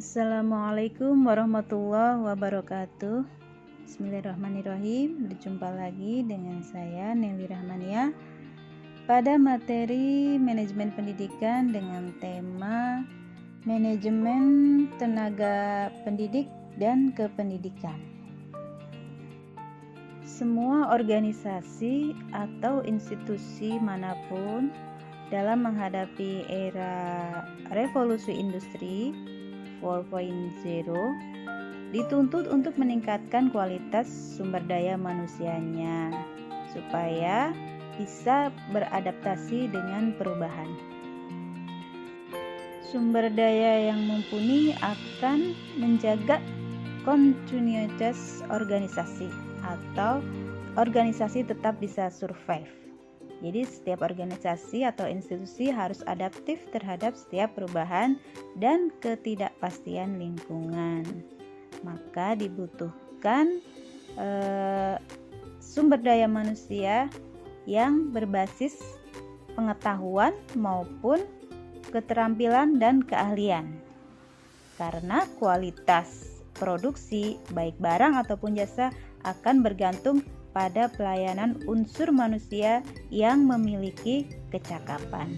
Assalamualaikum warahmatullahi wabarakatuh. Bismillahirrahmanirrahim. Berjumpa lagi dengan saya Nelly Rahmania pada materi manajemen pendidikan dengan tema manajemen tenaga pendidik dan kependidikan. Semua organisasi atau institusi manapun dalam menghadapi era revolusi industri 4.0 dituntut untuk meningkatkan kualitas sumber daya manusianya supaya bisa beradaptasi dengan perubahan. Sumber daya yang mumpuni akan menjaga kontinuitas organisasi atau organisasi tetap bisa survive. Jadi setiap organisasi atau institusi harus adaptif terhadap setiap perubahan dan ketidakpastian lingkungan. Maka dibutuhkan sumber daya manusia yang berbasis pengetahuan maupun keterampilan dan keahlian. Karena kualitas produksi baik barang ataupun jasa akan bergantung pada pelayanan unsur manusia yang memiliki kecakapan.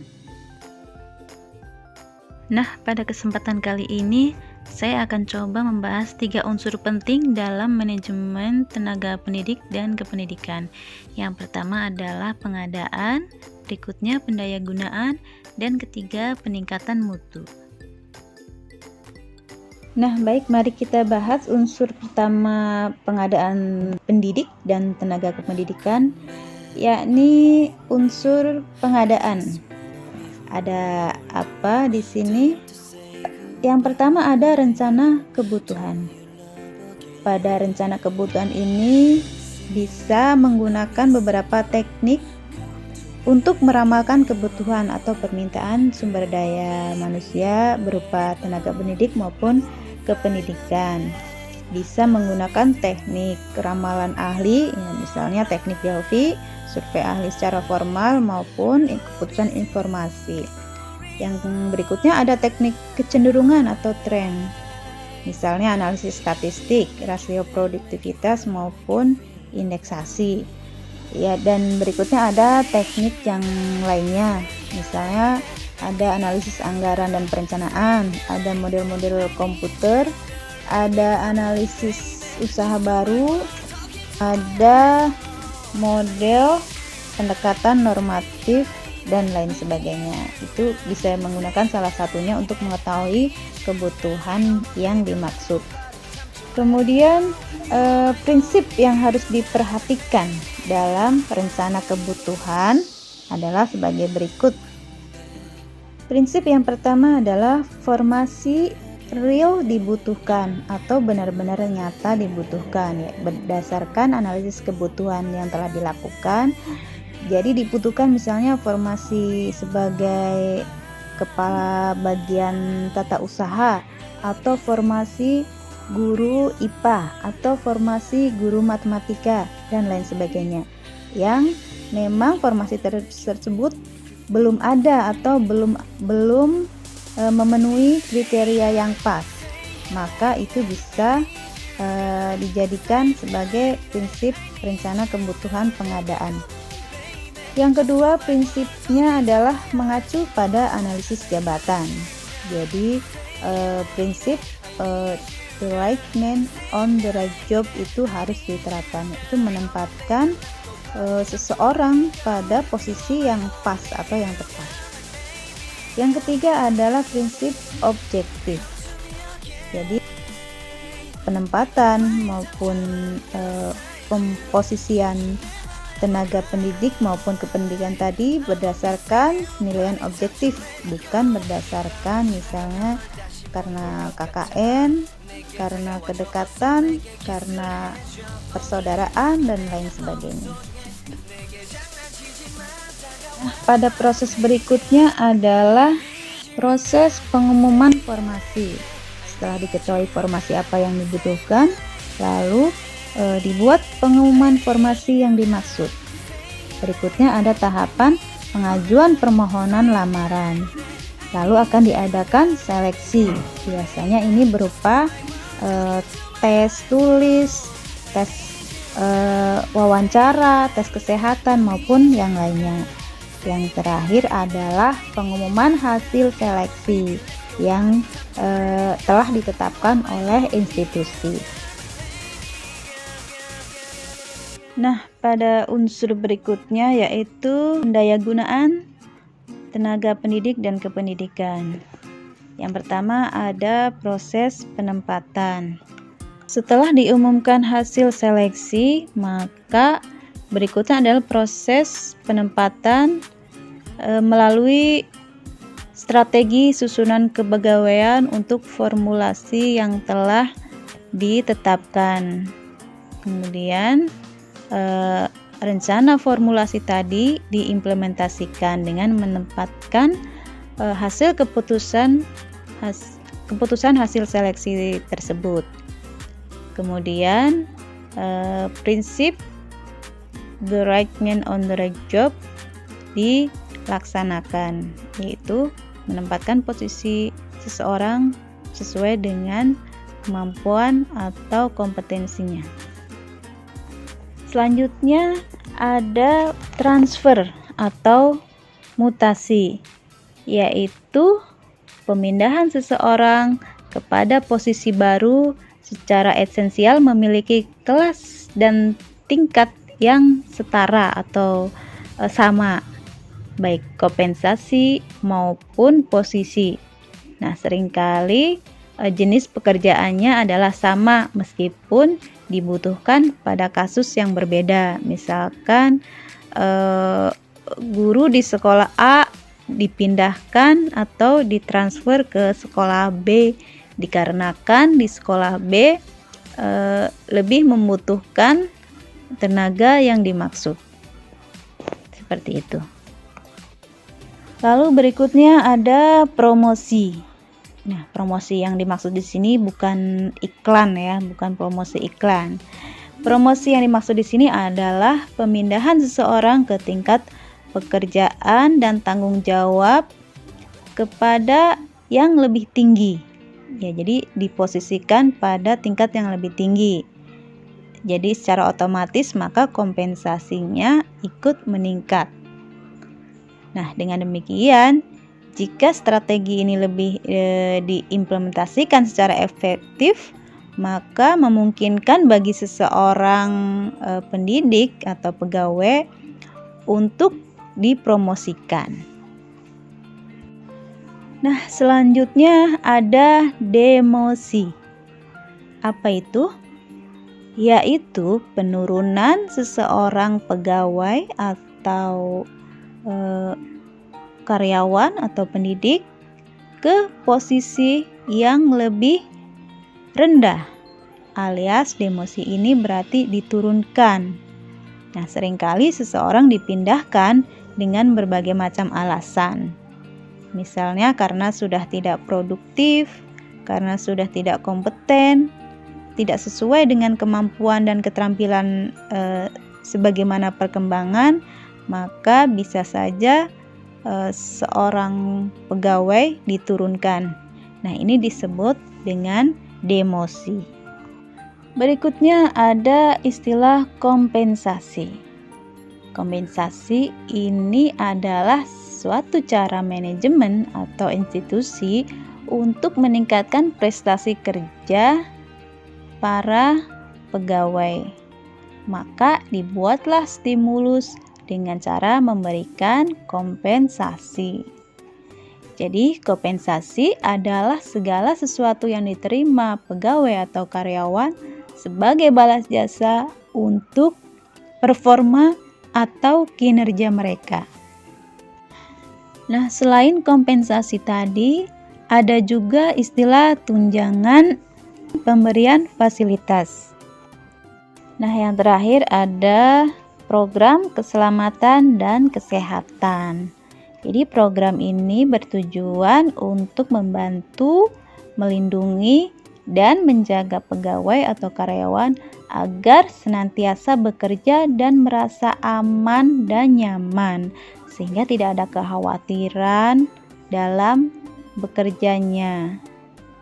Nah, pada kesempatan kali ini saya akan coba membahas 3 unsur penting dalam manajemen tenaga pendidik dan kependidikan. Yang pertama adalah pengadaan, berikutnya pendayagunaan, dan ketiga peningkatan mutu. Nah, baik, mari kita bahas unsur pertama pengadaan pendidik dan tenaga kependidikan, yakni unsur pengadaan. Ada apa di sini? Yang pertama ada rencana kebutuhan. Pada rencana kebutuhan ini bisa menggunakan beberapa teknik untuk meramalkan kebutuhan atau permintaan sumber daya manusia berupa tenaga pendidik maupun kependidikan. Bisa menggunakan teknik ramalan ahli, misalnya teknik Delphi, survei ahli secara formal maupun keputusan informasi. Yang berikutnya ada teknik kecenderungan atau tren, misalnya analisis statistik, rasio produktivitas maupun indeksasi. Ya, dan berikutnya ada teknik yang lainnya, misalnya ada analisis anggaran dan perencanaan, ada model-model komputer, ada analisis usaha baru, ada model pendekatan normatif, dan lain sebagainya. Itu bisa menggunakan salah satunya untuk mengetahui kebutuhan yang dimaksud. Kemudian prinsip yang harus diperhatikan dalam rencana kebutuhan adalah sebagai berikut. Prinsip yang pertama adalah formasi real dibutuhkan atau benar-benar nyata dibutuhkan, ya, berdasarkan analisis kebutuhan yang telah dilakukan. Jadi dibutuhkan misalnya formasi sebagai kepala bagian tata usaha, atau formasi guru IPA, atau formasi guru matematika, dan lain sebagainya. Yang memang formasi tersebut belum ada atau belum memenuhi kriteria yang pas, maka itu bisa dijadikan sebagai prinsip rencana kebutuhan pengadaan. Yang kedua, prinsipnya adalah mengacu pada analisis jabatan. Jadi prinsip the right man on the right job itu harus diterapkan, itu menempatkan seseorang pada posisi yang pas atau yang tepat. Yang ketiga adalah prinsip objektif. Jadi penempatan maupun pemposisian tenaga pendidik maupun kependidikan tadi berdasarkan penilaian objektif, bukan berdasarkan misalnya karena KKN, karena kedekatan, karena persaudaraan, dan lain sebagainya. Pada proses berikutnya adalah proses pengumuman formasi. Setelah diketahui formasi apa yang dibutuhkan, lalu dibuat pengumuman formasi yang dimaksud. Berikutnya ada tahapan pengajuan permohonan lamaran. Lalu akan diadakan seleksi. Biasanya ini berupa tes tulis, tes wawancara, tes kesehatan maupun yang lainnya. Yang terakhir adalah pengumuman hasil seleksi yang telah ditetapkan oleh institusi. Nah, pada unsur berikutnya yaitu pendayagunaan tenaga pendidik dan kependidikan. Yang pertama ada proses penempatan. Setelah diumumkan hasil seleksi, maka berikutnya adalah proses penempatan melalui strategi susunan kepegawaian untuk formulasi yang telah ditetapkan. Kemudian rencana formulasi tadi diimplementasikan dengan menempatkan hasil keputusan hasil seleksi tersebut. Kemudian prinsip the right man on the right job dilaksanakan, yaitu menempatkan posisi seseorang sesuai dengan kemampuan atau kompetensinya. Selanjutnya ada transfer atau mutasi, yaitu pemindahan seseorang kepada posisi baru secara esensial memiliki kelas dan tingkat yang setara atau sama, baik kompensasi maupun posisi. Nah, seringkali jenis pekerjaannya adalah sama meskipun dibutuhkan pada kasus yang berbeda. Misalkan guru di sekolah A dipindahkan atau ditransfer ke sekolah B dikarenakan di sekolah B lebih membutuhkan tenaga yang dimaksud. Seperti itu. Lalu berikutnya ada promosi. Nah, promosi yang dimaksud di sini bukan iklan ya, bukan promosi iklan. Promosi yang dimaksud di sini adalah pemindahan seseorang ke tingkat pekerjaan dan tanggung jawab kepada yang lebih tinggi. Ya, jadi diposisikan pada tingkat yang lebih tinggi. Jadi secara otomatis maka kompensasinya ikut meningkat. Nah, dengan demikian jika strategi ini lebih diimplementasikan secara efektif, maka memungkinkan bagi seseorang pendidik atau pegawai untuk dipromosikan. Nah, selanjutnya ada demosi. Apa itu? Yaitu penurunan seseorang pegawai atau karyawan atau pendidik ke posisi yang lebih rendah, alias demosi ini berarti diturunkan. Nah, seringkali seseorang dipindahkan dengan berbagai macam alasan. Misalnya karena sudah tidak produktif, karena sudah tidak kompeten, tidak sesuai dengan kemampuan dan keterampilan sebagaimana perkembangan, maka bisa saja seorang pegawai diturunkan. Nah, ini disebut dengan demosi. Berikutnya ada istilah kompensasi. Kompensasi ini adalah suatu cara manajemen atau institusi untuk meningkatkan prestasi kerja para pegawai. Maka dibuatlah stimulus dengan cara memberikan kompensasi. Jadi, kompensasi adalah segala sesuatu yang diterima pegawai atau karyawan sebagai balas jasa untuk performa atau kinerja mereka. Nah, selain kompensasi tadi, ada juga istilah tunjangan pemberian fasilitas. Nah, yang terakhir ada program keselamatan dan kesehatan. Jadi program ini bertujuan untuk membantu, melindungi, dan menjaga pegawai atau karyawan agar senantiasa bekerja dan merasa aman dan nyaman, sehingga tidak ada kekhawatiran dalam bekerjanya.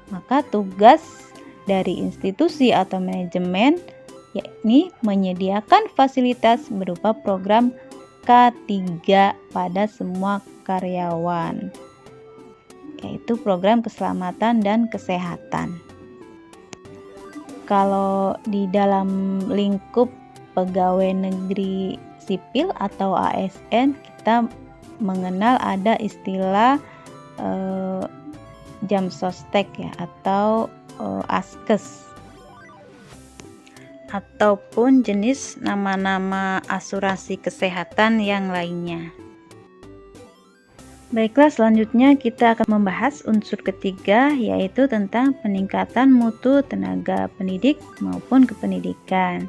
Maka tugas dari institusi atau manajemen yakni menyediakan fasilitas berupa program K3 pada semua karyawan, yaitu program keselamatan dan kesehatan. Kalau di dalam lingkup pegawai negeri sipil atau ASN, kita mengenal ada istilah jam sostek ya, atau askes, ataupun jenis nama-nama asuransi kesehatan yang lainnya. Baiklah, selanjutnya kita akan membahas unsur ketiga, yaitu tentang peningkatan mutu tenaga pendidik maupun kependidikan.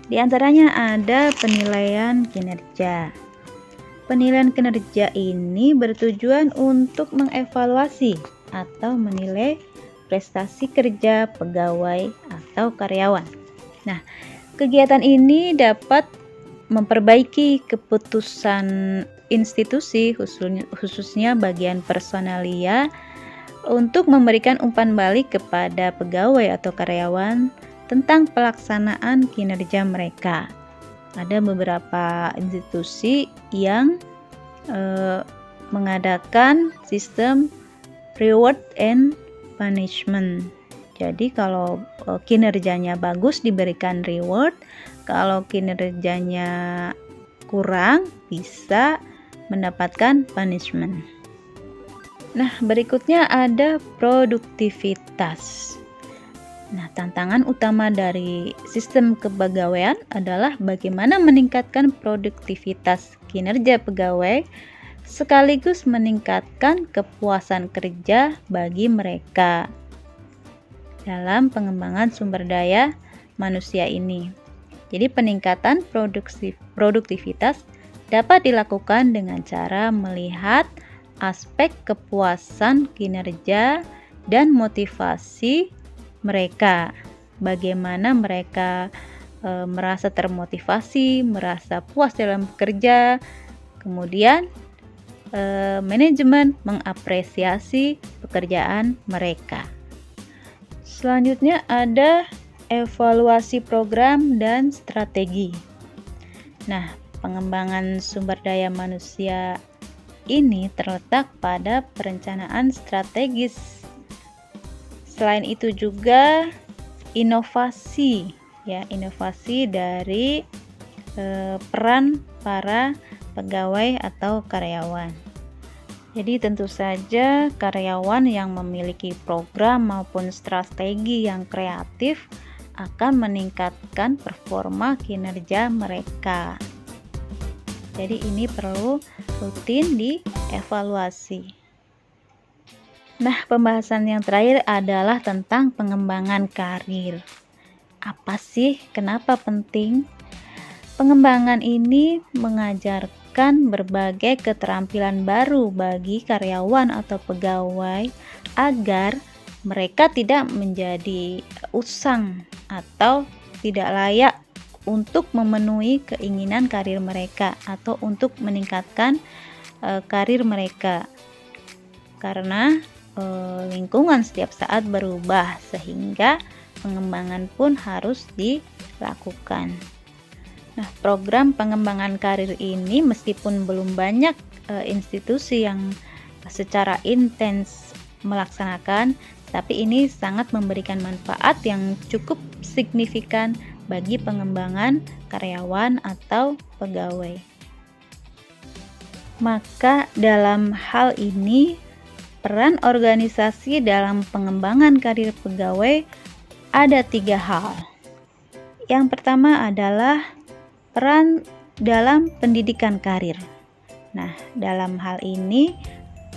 Di antaranya ada penilaian kinerja. Penilaian kinerja ini bertujuan untuk mengevaluasi atau menilai prestasi kerja pegawai atau karyawan. Nah, kegiatan ini dapat memperbaiki keputusan institusi, khususnya bagian personalia, untuk memberikan umpan balik kepada pegawai atau karyawan tentang pelaksanaan kinerja mereka. Ada beberapa institusi yang mengadakan sistem reward and punishment. Jadi kalau kinerjanya bagus diberikan reward, kalau kinerjanya kurang bisa mendapatkan punishment. Nah, berikutnya ada produktivitas. Nah, tantangan utama dari sistem kepegawaian adalah bagaimana meningkatkan produktivitas kinerja pegawai sekaligus meningkatkan kepuasan kerja bagi mereka dalam pengembangan sumber daya manusia ini. Jadi peningkatan produktivitas dapat dilakukan dengan cara melihat aspek kepuasan kinerja dan motivasi mereka. Bagaimana mereka merasa termotivasi, merasa puas dalam bekerja. Kemudian manajemen mengapresiasi pekerjaan mereka. Selanjutnya ada evaluasi program dan strategi. Nah, pengembangan sumber daya manusia ini terletak pada perencanaan strategis. Selain itu juga inovasi dari peran para pegawai atau karyawan. Jadi tentu saja karyawan yang memiliki program maupun strategi yang kreatif akan meningkatkan performa kinerja mereka. Jadi ini perlu rutin dievaluasi. Nah, pembahasan yang terakhir adalah tentang pengembangan karir. Apa sih? Kenapa penting? Pengembangan ini mengajarkan berbagai keterampilan baru bagi karyawan atau pegawai agar mereka tidak menjadi usang atau tidak layak untuk memenuhi keinginan karir mereka atau untuk meningkatkan karir mereka. Karena lingkungan setiap saat berubah sehingga pengembangan pun harus dilakukan. Nah, program pengembangan karir ini meskipun belum banyak institusi yang secara intens melaksanakan, tapi ini sangat memberikan manfaat yang cukup signifikan bagi pengembangan karyawan atau pegawai. Maka dalam hal ini, peran organisasi dalam pengembangan karir pegawai ada 3 hal. Yang pertama adalah peran dalam pendidikan karir. Nah, dalam hal ini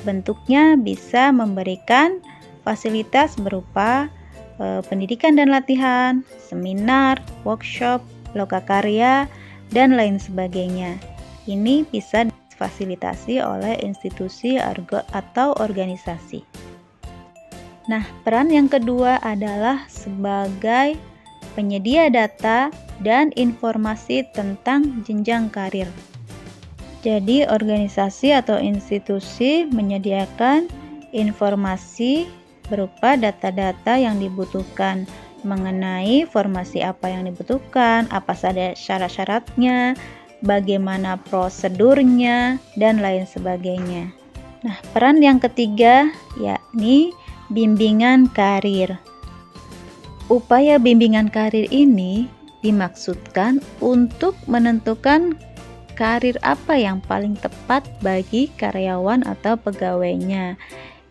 bentuknya bisa memberikan fasilitas berupa pendidikan dan latihan, seminar, workshop, lokakarya, dan lain sebagainya. Ini bisa difasilitasi oleh institusi atau organisasi. Nah, peran yang kedua adalah sebagai penyedia data dan informasi tentang jenjang karir. Jadi, organisasi atau institusi menyediakan informasi berupa data-data yang dibutuhkan mengenai formasi apa yang dibutuhkan, apa saja syarat-syaratnya, bagaimana prosedurnya, dan lain sebagainya. Nah, peran yang ketiga yakni bimbingan karir. Upaya bimbingan karir ini dimaksudkan untuk menentukan karir apa yang paling tepat bagi karyawan atau pegawainya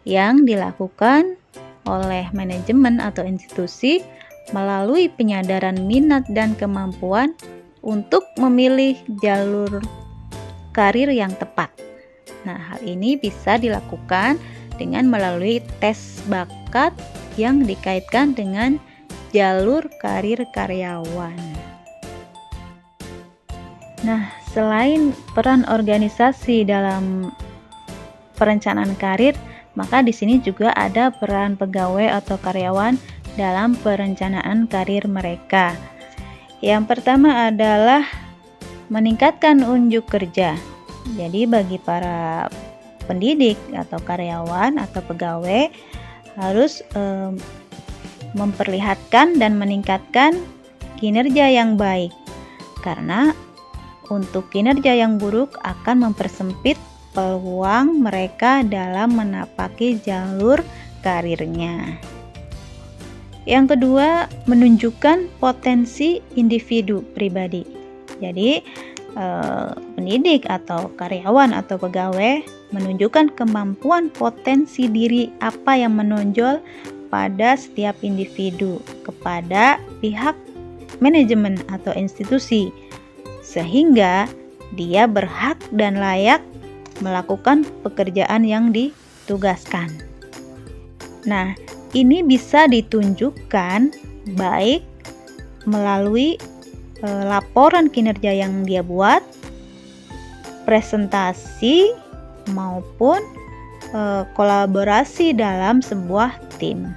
yang dilakukan oleh manajemen atau institusi melalui penyadaran minat dan kemampuan untuk memilih jalur karir yang tepat. Nah, hal ini bisa dilakukan dengan melalui tes bakat yang dikaitkan dengan jalur karir karyawan. Nah, selain peran organisasi dalam perencanaan karir, maka di sini juga ada peran pegawai atau karyawan dalam perencanaan karir mereka. Yang pertama adalah meningkatkan unjuk kerja. Jadi bagi para pendidik atau karyawan atau pegawai harus memperlihatkan dan meningkatkan kinerja yang baik. Karena untuk kinerja yang buruk akan mempersempit peluang mereka dalam menapaki jalur karirnya. Yang kedua, menunjukkan potensi individu pribadi. Jadi, pendidik atau karyawan atau pegawai menunjukkan kemampuan potensi diri apa yang menonjol pada setiap individu kepada pihak manajemen atau institusi, sehingga dia berhak dan layak melakukan pekerjaan yang ditugaskan. Nah, ini bisa ditunjukkan baik melalui laporan kinerja yang dia buat, presentasi, maupun kolaborasi dalam sebuah tim.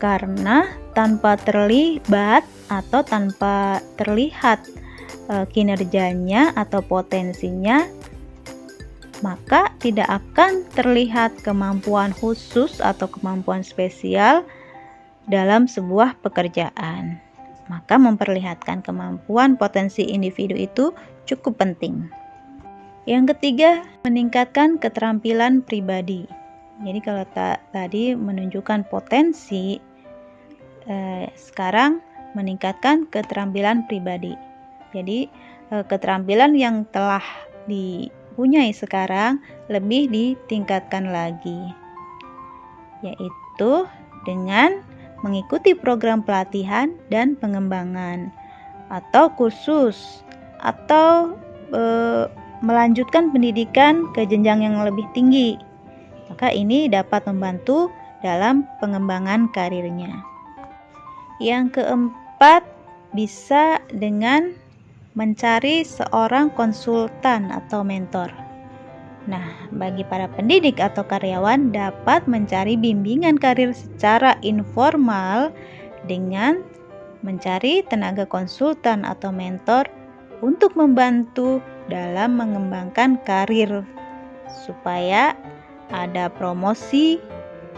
Karena tanpa terlibat atau tanpa terlihat kinerjanya atau potensinya, maka tidak akan terlihat kemampuan khusus atau kemampuan spesial dalam sebuah pekerjaan. Maka memperlihatkan kemampuan potensi individu itu cukup penting. Yang ketiga, meningkatkan keterampilan pribadi. Jadi kalau tadi menunjukkan potensi, sekarang meningkatkan keterampilan pribadi. Jadi keterampilan yang telah dipunyai sekarang lebih ditingkatkan lagi, yaitu dengan mengikuti program pelatihan dan pengembangan atau kursus atau melanjutkan pendidikan ke jenjang yang lebih tinggi. Maka ini dapat membantu dalam pengembangan karirnya. Yang keempat, bisa dengan mencari seorang konsultan atau mentor. Nah, bagi para pendidik atau karyawan dapat mencari bimbingan karir secara informal dengan mencari tenaga konsultan atau mentor untuk membantu dalam mengembangkan karir supaya ada promosi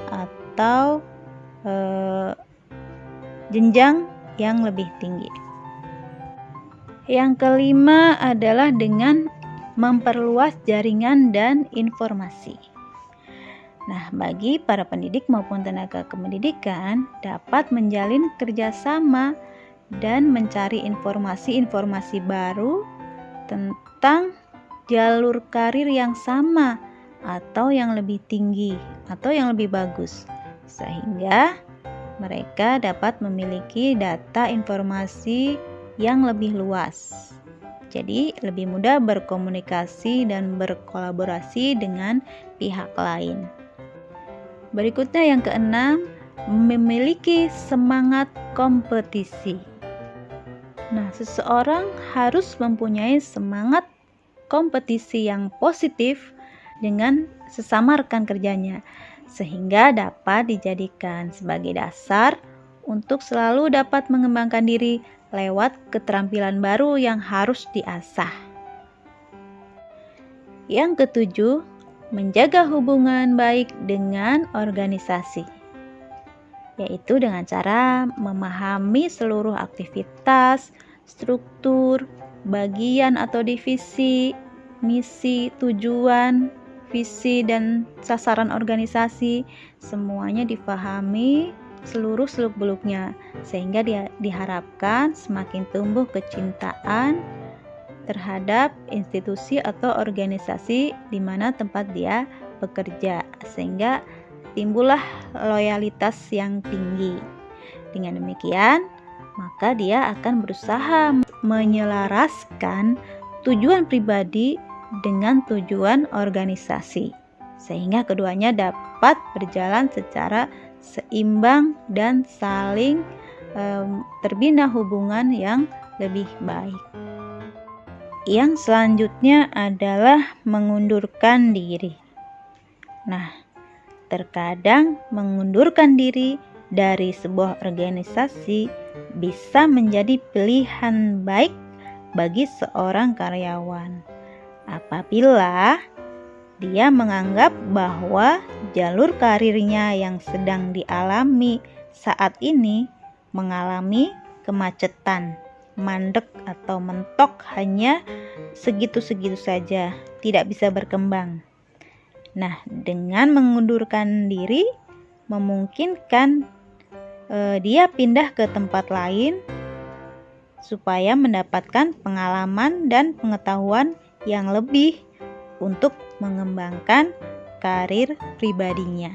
atau jenjang yang lebih tinggi. Yang kelima adalah dengan memperluas jaringan dan informasi. Nah, bagi para pendidik maupun tenaga kependidikan dapat menjalin kerjasama dan mencari informasi-informasi baru tentang jalur karir yang sama atau yang lebih tinggi atau yang lebih bagus, sehingga mereka dapat memiliki data informasi yang lebih luas. Jadi lebih mudah berkomunikasi dan berkolaborasi dengan pihak lain. Berikutnya yang keenam, memiliki semangat kompetisi. Nah, seseorang harus mempunyai semangat kompetisi yang positif dengan sesama rekan kerjanya, sehingga dapat dijadikan sebagai dasar untuk selalu dapat mengembangkan diri lewat keterampilan baru yang harus diasah. Yang ketujuh, menjaga hubungan baik dengan organisasi, yaitu dengan cara memahami seluruh aktivitas, struktur, bagian atau divisi, misi, tujuan, visi, dan sasaran organisasi. Semuanya dipahami seluruh seluk-beluknya, sehingga diharapkan semakin tumbuh kecintaan terhadap institusi atau organisasi di mana tempat dia bekerja, sehingga timbullah loyalitas yang tinggi. Dengan demikian, maka dia akan berusaha menyelaraskan tujuan pribadi dengan tujuan organisasi, sehingga keduanya dapat berjalan secara seimbang dan saling terbina hubungan yang lebih baik. Yang selanjutnya adalah mengundurkan diri. Nah, terkadang mengundurkan diri dari sebuah organisasi bisa menjadi pilihan baik bagi seorang karyawan apabila dia menganggap bahwa jalur karirnya yang sedang dialami saat ini mengalami kemacetan, mandek atau mentok hanya segitu-segitu saja, tidak bisa berkembang. Nah, dengan mengundurkan diri memungkinkan dia pindah ke tempat lain supaya mendapatkan pengalaman dan pengetahuan yang lebih untuk mengembangkan karir pribadinya.